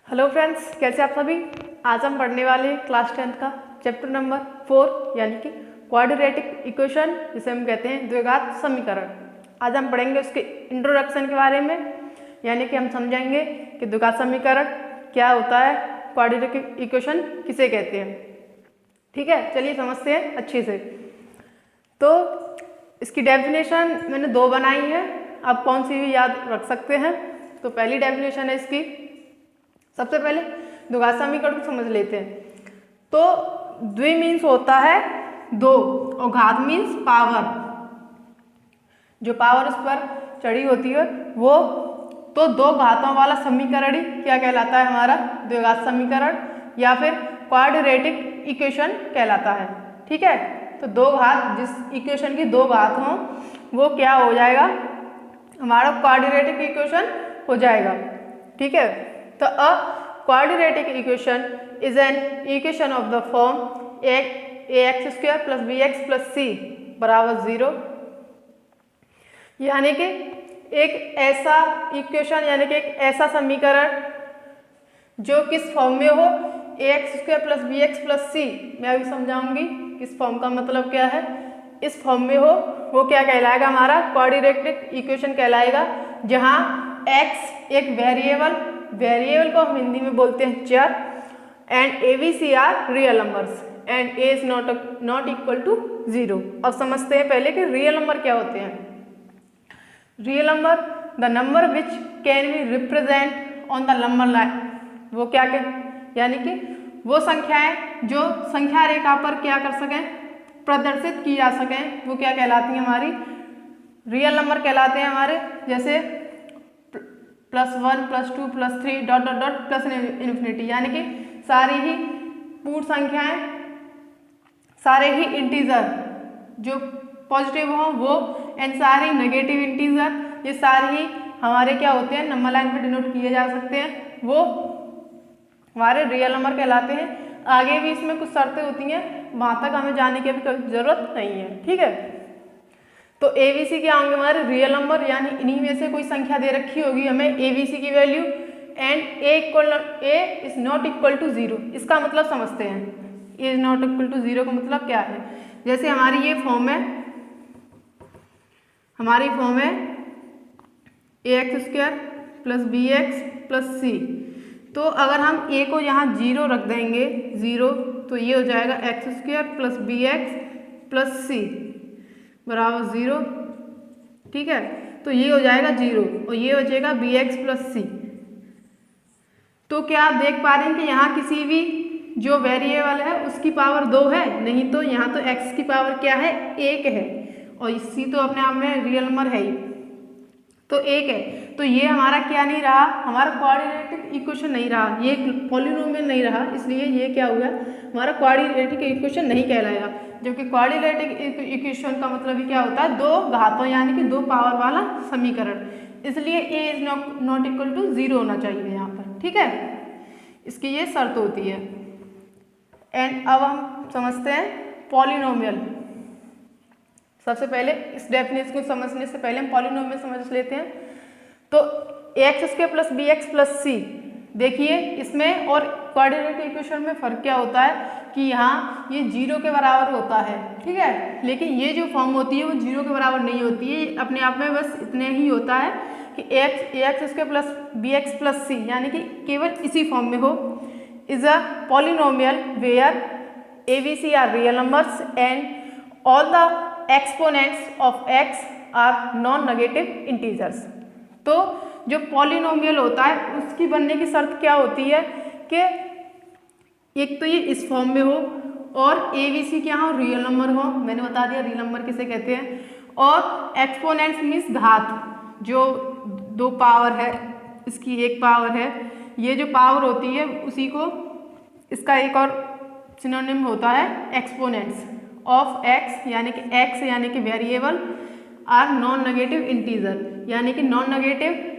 Hello friends, कैसे आप सभी। आज हम पढ़ने वाले हैं क्लास 10th का चैप्टर नंबर 4 यानी कि क्वाड्रेटिक इक्वेशन, जिसे हम कहते हैं द्विघात समीकरण। आज हम पढ़ेंगे उसके इंट्रोडक्शन के बारे में, यानी कि हम समझेंगे कि द्विघात समीकरण क्या होता है, क्वाड्रेटिक इक्वेशन किसे कहते हैं। ठीक है, चलिए समझते हैं अच्छे से। तो इसकी डेफिनेशन मैंने 2 बनाई है, आप कौन सी भी याद रख सकते हैं। तो पहली डेफिनेशन है इसकी, सबसे पहले द्विघात समीकरण को समझ लेते हैं। तो द्वि मीन्स होता है 2 और घात मीन्स पावर, जो पावर उस पर चढ़ी होती है वो। तो 2 घातों वाला समीकरण ही क्या कहलाता है, हमारा द्विघात समीकरण या फिर क्वाड्रेटिक इक्वेशन कहलाता है। ठीक है, तो 2 घात, जिस इक्वेशन की 2 घात हों वो क्या हो जाएगा, हमारा क्वाड्रेटिक इक्वेशन हो जाएगा। ठीक है, तो a quadratic equation is an equation of the form ax² + bx + c = 0। यानी कि एक ऐसा इक्वेशन यानी कि एक ऐसा समीकरण जो किस फॉर्म में हो, ax² + bx + c, मैं अभी समझाऊंगी इस फॉर्म का मतलब क्या है। इस फॉर्म में हो वो क्या कहलाएगा, हमारा क्वाड्रेटिक इक्वेशन कहलाएगा, जहां x एक वेरिएबल को हम हिंदी में बोलते हैं चर, and ABC are real numbers and a is not equal to 0। अब समझते हैं पहले कि रियल नंबर क्या होते हैं। Real number the number which can be represent on the number line, वो क्या यानी कि वो संख्याएं जो संख्या रेखा पर क्या कर सकें, प्रदर्शित की जा सकें, वो क्या कहलाती हैं, हमारी रियल नंबर कहलाते हैं हमारे। जैसे +1 +2 +3 ... +∞, यानी कि सारी ही पूर्ण संख्याएं, सारे ही इंटीजर जो पॉजिटिव हों वो, एंड सारे नेगेटिव इंटीजर, ये सारे ही हमारे क्या होते हैं, नंबर लाइन पे डिनोट किए जा सकते हैं, वो हमारे रियल नंबर कहलाते हैं। आगे भी इसमें कुछ शर्तें होती हैं, वहाँ तक हमें जाने की अभी कोई ज़रूरत नहीं है। ठीक है, तो ABC क्या होंगे, हमारे रियल नंबर, यानी इन्हीं में से कोई संख्या दे रखी होगी हमें ABC की value, and a is not equal to 0। इसका मतलब समझते हैं, a is not equal to 0 का मतलब क्या है। जैसे हमारी ये फॉर्म है, हमारी फॉर्म है ax² + bx + c। तो अगर हम a को यहाँ 0 रख देंगे, 0, तो ये हो जाएगा x² + bx + c = 0। ठीक है, तो ये हो जाएगा 0 और ये हो जाएगा bx + c। तो क्या आप देख पा रहे हैं कि यहाँ किसी भी जो वेरिएबल है उसकी पावर 2 है, नहीं तो यहाँ तो x की पावर क्या है, 1 है, और c तो अपने आप में रियल नंबर है ही, तो 1 है। तो ये हमारा क्या नहीं रहा, हमारा क्वाड्रेटिक इक्वेशन नहीं रहा, ये पॉलिनोमियल नहीं रहा, इसलिए ये क्या हुआ, हमारा क्वाड्रेटिक इक्वेशन नहीं कहलाएगा। जबकि क्वाड्रेटिक इक्वेशन का मतलब ही क्या होता है, 2 घातों यानी कि 2 पावर वाला समीकरण, इसलिए a is not equal to 0 होना चाहिए यहाँ पर। ठीक है, इसकी ये शर्त होती है। एंड अब हम समझते हैं पॉलिनोमियल। सबसे पहले इस डेफिनेशन को समझने से पहले हम पॉलिनोमियल समझ लेते हैं। तो ax² + bx + c, देखिए इसमें और क्वाड्रेटिक इक्वेशन में फ़र्क क्या होता है कि यहाँ ये 0 के बराबर होता है। ठीक है, लेकिन ये जो फॉर्म होती है वो 0 के बराबर नहीं होती है, अपने आप में बस इतने ही होता है कि ax² + bx + c, यानी कि केवल इसी फॉर्म में हो, is a polynomial where ABC are real numbers and all the exponents of x are non negative integers. तो जो पॉलिनोमियल होता है उसकी बनने की शर्त क्या होती है कि एक तो ये इस फॉर्म में हो और ABC क्या हो, रियल नंबर हो, मैंने बता दिया रियल नंबर किसे कहते हैं, और एक्सपोनेंट्स मीन्स घात, जो 2 पावर है, इसकी 1 पावर है, ये जो पावर होती है उसी को, इसका एक और सिनोनिम होता है एक्सपोनेंट्स ऑफ x, यानी कि x यानी कि variable, are non negative integer, यानी कि नॉन नेगेटिव,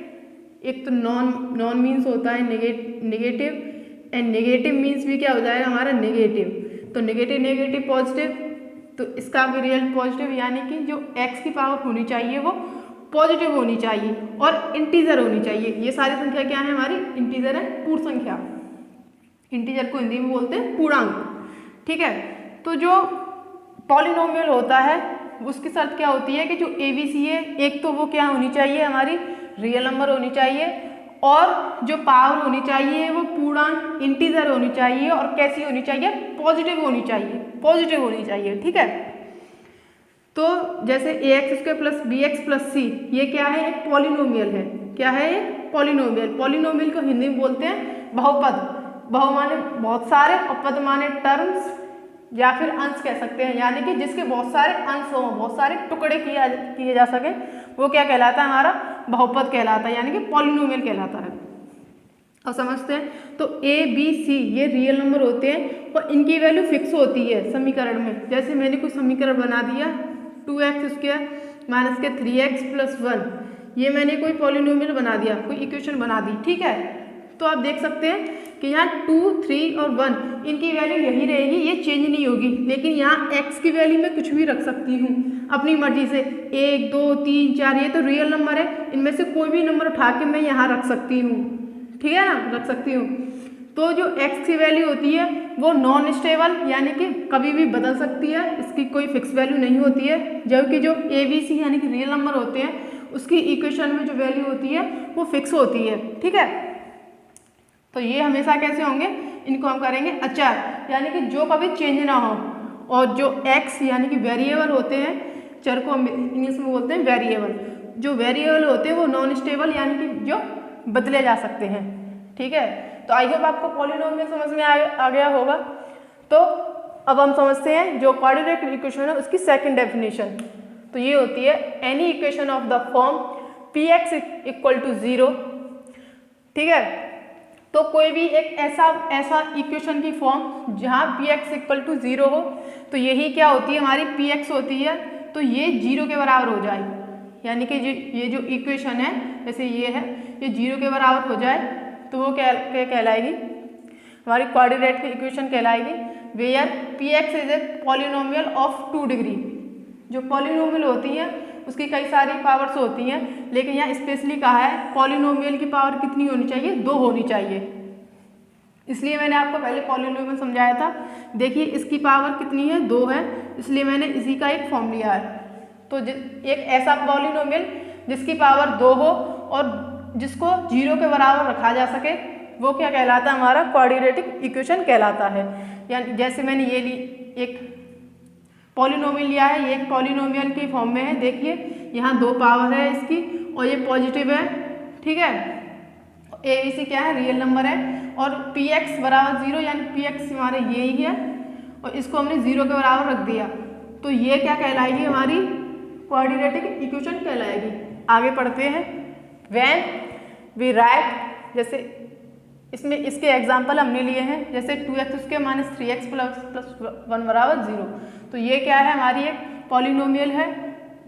एक तो नॉन मीन्स होता है नेगेटिव, एंड नेगेटिव मीन्स भी क्या हो जाएगा हमारा, नेगेटिव। तो नेगेटिव पॉजिटिव, तो इसका भी रियल पॉजिटिव, यानी कि जो x की पावर होनी चाहिए वो पॉजिटिव होनी चाहिए और इंटीजर होनी चाहिए। ये सारी संख्या क्या है हमारी? इंटीजर है, पूर्ण संख्या। इंटीजर को हिंदी में बोलते हैं पूर्णांक, ठीक है। तो जो पॉलिनोमियल होता है उसकी शर्त क्या होती है कि जो ABC है, एक तो वो क्या होनी चाहिए हमारी? रियल नंबर होनी चाहिए, और जो पावर होनी चाहिए वो पूर्णांक इंटीजर होनी चाहिए, और कैसी होनी चाहिए? पॉजिटिव होनी चाहिए, पॉजिटिव होनी चाहिए, ठीक है। तो जैसे ax² + bx + c ये क्या है? एक पॉलिनोमियल है। क्या है ये? पॉलिनोमियल। पॉलिनोमियल को हिंदी में बोलते हैं बहुपद। बहु माने बहुत सारे और पद माने टर्म्स या फिर अंश कह सकते हैं, यानी कि जिसके बहुत सारे अंश हों, बहुत सारे टुकड़े किए जा सके, वो क्या कहलाता है? हमारा बहुपद कहलाता है, यानी कि पॉलिनोमियल कहलाता है। अब समझते हैं। तो A B C ये रियल नंबर होते हैं और इनकी वैल्यू फिक्स होती है समीकरण में। जैसे मैंने कोई समीकरण बना दिया 2x² - 3x + 1, ये मैंने कोई पॉलिनोमियल बना दिया, कोई इक्वेशन बना दी, ठीक है। तो आप देख सकते हैं कि यहाँ 2, 3 और 1 इनकी वैल्यू यही रहेगी, ये चेंज नहीं होगी। लेकिन यहाँ x की वैल्यू मैं कुछ भी रख सकती हूँ अपनी मर्जी से। 1, 2, 3, 4 ये तो रियल नंबर है, इनमें से कोई भी नंबर उठा के मैं यहाँ रख सकती हूँ, ठीक है ना, रख सकती हूँ। तो जो x की वैल्यू होती है वो नॉन स्टेबल, यानी कि कभी भी बदल सकती है, इसकी कोई फिक्स वैल्यू नहीं होती है। जबकि जो ABC यानी कि रियल नंबर होते हैं उसकी इक्वेशन में जो वैल्यू होती है वो फिक्स होती है, ठीक है। तो ये हमेशा कैसे होंगे? इनको हम करेंगे अचर, यानी कि जो कभी चेंज ना हो। और जो x यानी कि वेरिएबल होते हैं, चर को हम इंग्लिश में बोलते हैं वेरिएबल। जो वेरिएबल होते हैं वो नॉन स्टेबल, यानी कि जो बदले जा सकते हैं, ठीक है। तो आई होप आपको पॉलिनोमियल समझ में आ गया होगा। तो अब हम समझते हैं जो क्वाड्रेटिक इक्वेशन है उसकी सेकंड डेफिनेशन। तो ये होती है any equation of the form Px = 0, ठीक है। तो कोई भी एक ऐसा इक्वेशन की फॉर्म जहाँ Px = 0 हो, तो यही क्या होती है? हमारी Px होती है। तो ये 0 के बराबर हो जाए, यानी कि ये जो इक्वेशन है, जैसे ये है, ये 0 के बराबर हो जाए तो वो क्या कहलाएगी? हमारी क्वाड्रेटिक इक्वेशन कहलाएगी। Where Px is a polynomial of 2 degree. जो पॉलिनोमियल होती है उसकी कई सारी पावर्स होती हैं, लेकिन यहाँ स्पेशली कहा है पॉलिनोमियल की पावर कितनी होनी चाहिए? 2 होनी चाहिए। इसलिए मैंने आपको पहले पॉलिनोमियल समझाया था। देखिए इसकी पावर कितनी है? 2 है, इसलिए मैंने इसी का एक फॉर्म लिया है। तो एक ऐसा पॉलिनोमियल जिसकी पावर 2 हो और जिसको 0 के बराबर रखा जा सके, वो क्या कहलाता है? हमारा क्वाड्रेटिक इक्वेशन कहलाता है। यानी जैसे मैंने ये एक पॉलिनोमियल लिया है, ये एक पॉलिनोमियल की फॉर्म में है। देखिए यहाँ 2 पावर है इसकी और ये पॉजिटिव है, ठीक है। ABC क्या है? रियल नंबर है। और Px = 0, यानी Px हमारे यही है और इसको हमने 0 के बराबर रख दिया, तो ये क्या कहलाएगी? हमारी क्वाड्रेटिक इक्वेशन कहलाएगी। आगे पढ़ते हैं। व्हेन वी राइट, जैसे इसमें इसके एग्जाम्पल हमने लिए हैं, जैसे 2x² - 3x + 1 = 0। तो ये क्या है? हमारी एक पॉलिनोमियल है,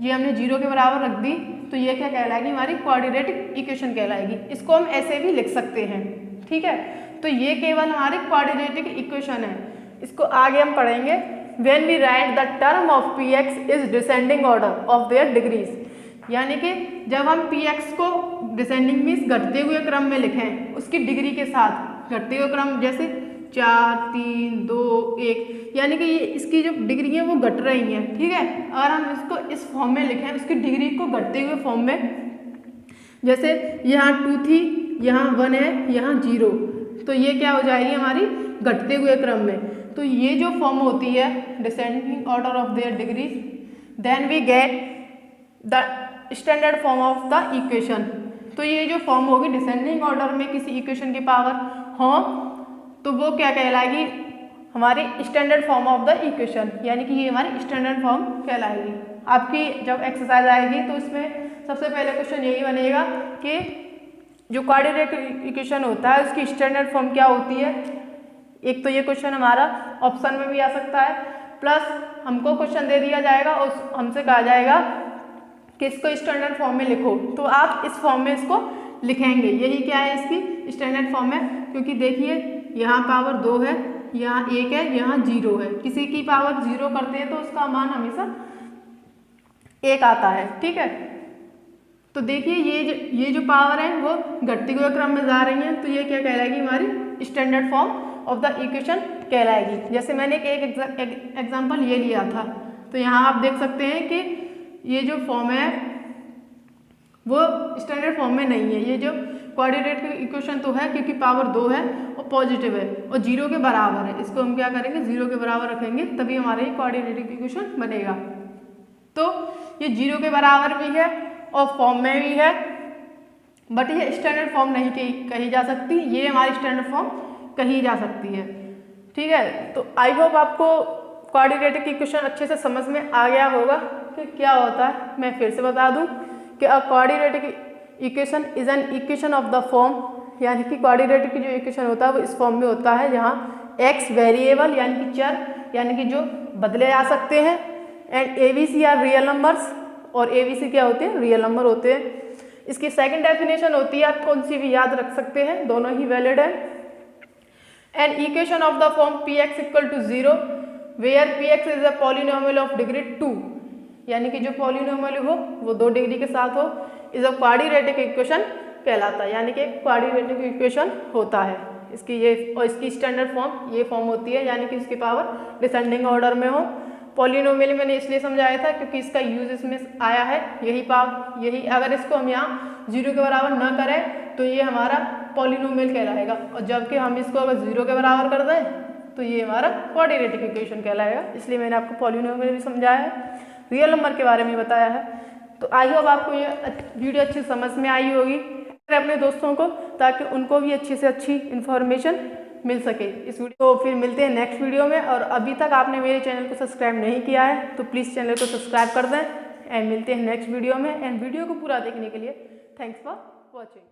ये हमने 0 के बराबर रख दी, तो ये क्या कहलाएगी? हमारी क्वाड्रेटिक इक्वेशन कहलाएगी। इसको हम ऐसे भी लिख सकते हैं, ठीक है। तो ये केवल हमारी क्वाड्रेटिक इक्वेशन है। इसको आगे हम पढ़ेंगे। When we write the term of Px is descending order of their degrees, यानी कि जब हम Px को डिसेंडिंग मीन्स घटते हुए क्रम में लिखें, उसकी डिग्री के साथ घटते हुए क्रम, जैसे 4, 3, 2, 1, यानी कि ये इसकी जो डिग्री है वो घट रही हैं, ठीक है। अगर हम इसको इस फॉर्म में लिखें, उसकी डिग्री को घटते हुए फॉर्म में, जैसे यहाँ 2 थी, यहाँ 1 है, यहाँ 0, तो ये क्या हो जाएगी? हमारी घटते हुए क्रम में। तो ये जो फॉर्म होती है descending order of their degrees, then we get the standard form of the equation. तो ये जो फॉर्म होगी डिसेंडिंग ऑर्डर में किसी इक्वेशन की पावर हो, तो वो क्या कहलाएगी? हमारी standard form of the equation, यानी कि ये हमारी स्टैंडर्ड फॉर्म कहलाएगी। आपकी जब एक्सरसाइज आएगी तो इसमें सबसे पहले क्वेश्चन यही बनेगा कि जो क्वाड्रेटिक इक्वेशन होता है उसकी स्टैंडर्ड फॉर्म क्या होती है। एक तो ये क्वेश्चन हमारा ऑप्शन में भी आ सकता है, प्लस हमको क्वेश्चन दे दिया जाएगा और हमसे कहा जाएगा कि इसको स्टैंडर्ड फॉर्म में लिखो, तो आप इस फॉर्म में इसको लिखेंगे। यही क्या है? इसकी स्टैंडर्ड फॉर्म है। क्योंकि देखिए यहाँ पावर 2 है, यहाँ 1 है, यहाँ 0 है। किसी की पावर 0 करते हैं तो उसका मान हमेशा 1 आता है, ठीक है। तो देखिए ये जो पावर है वो घटते हुए क्रम में जा रही है, तो ये क्या कहलाएगी, हमारी standard form of the equation कहलाएगी। जैसे मैंने एक एग्जांपल ये लिया था, तो यहाँ आप देख सकते हैं कि ये जो फॉर्म है वो स्टैंडर्ड फॉर्म में नहीं है। ये जो क्वाड्रेटिक इक्वेशन तो है क्योंकि पावर 2 है और पॉजिटिव है और 0 के बराबर है, इसको हम क्या करेंगे, 0 के बराबर रखेंगे, तभी हमारे क्वाड्रेटिक इक्वेशन बनेगा। तो ये 0 के बराबर भी है और फॉर्म में भी है, बट ये स्टैंडर्ड फॉर्म नहीं कही जा सकती, ये हमारी स्टैंडर्ड फॉर्म कही जा सकती है। ठीक है, तो आई होप आपको क्वाड्रेटिक इक्वेशन अच्छे से समझ में आ गया होगा कि क्या होता है। मैं फिर से बता दूं कि a quadratic equation is an equation of the form, यानी कि क्वाड्रेटिक जो इक्वेशन होता है वो इस फॉर्म में होता है जहाँ x वेरिएबल यानी कि चर, यानी कि जो बदले जा सकते हैं, and ABC are real numbers, और ABC क्या होते हैं, रियल नंबर होते हैं। इसकी सेकंड डेफिनेशन होती है, आप कौन सी भी याद रख सकते हैं, दोनों ही वैलिड है। An equation of the form Px equal to 0 where Px is a polynomial of degree 2, यानी कि जो पॉलिनोमियल हो वो 2 डिग्री के साथ हो, इज अ क्वाड्रेटिक इक्वेशन कहलाता है, यानी कि क्वाड्रेटिक इक्वेशन होता है। इसकी ये और इसकी स्टैंडर्ड फॉर्म ये फॉर्म होती है, यानी कि इसकी पावर डिसेंडिंग ऑर्डर में हो। पॉलिनोमियल मैंने इसलिए समझाया था क्योंकि इसका यूज इसमें आया है, यही अगर इसको हम यहाँ 0 के बराबर न करें तो ये हमारा पॉलिनोमियल कहलाएगा, और जबकि हम इसको अगर 0 के बराबर कर दें तो ये हमारा क्वाड्रेटिक इक्वेशन कहलाएगा। इसलिए मैंने आपको पॉलिनोमियल भी समझाया है, रियल नंबर के बारे में बताया है। तो आई होप आपको ये वीडियो अच्छी समझ में आई होगी अपने दोस्तों को, ताकि उनको भी अच्छी से अच्छी इन्फॉर्मेशन मिल सके इस वीडियो। तो फिर मिलते हैं नेक्स्ट वीडियो में, और अभी तक आपने मेरे चैनल को सब्सक्राइब नहीं किया है तो प्लीज़ चैनल को सब्सक्राइब कर दें, एंड मिलते हैं नेक्स्ट वीडियो में। एंड वीडियो को पूरा देखने के लिए थैंक्स फॉर वॉचिंग।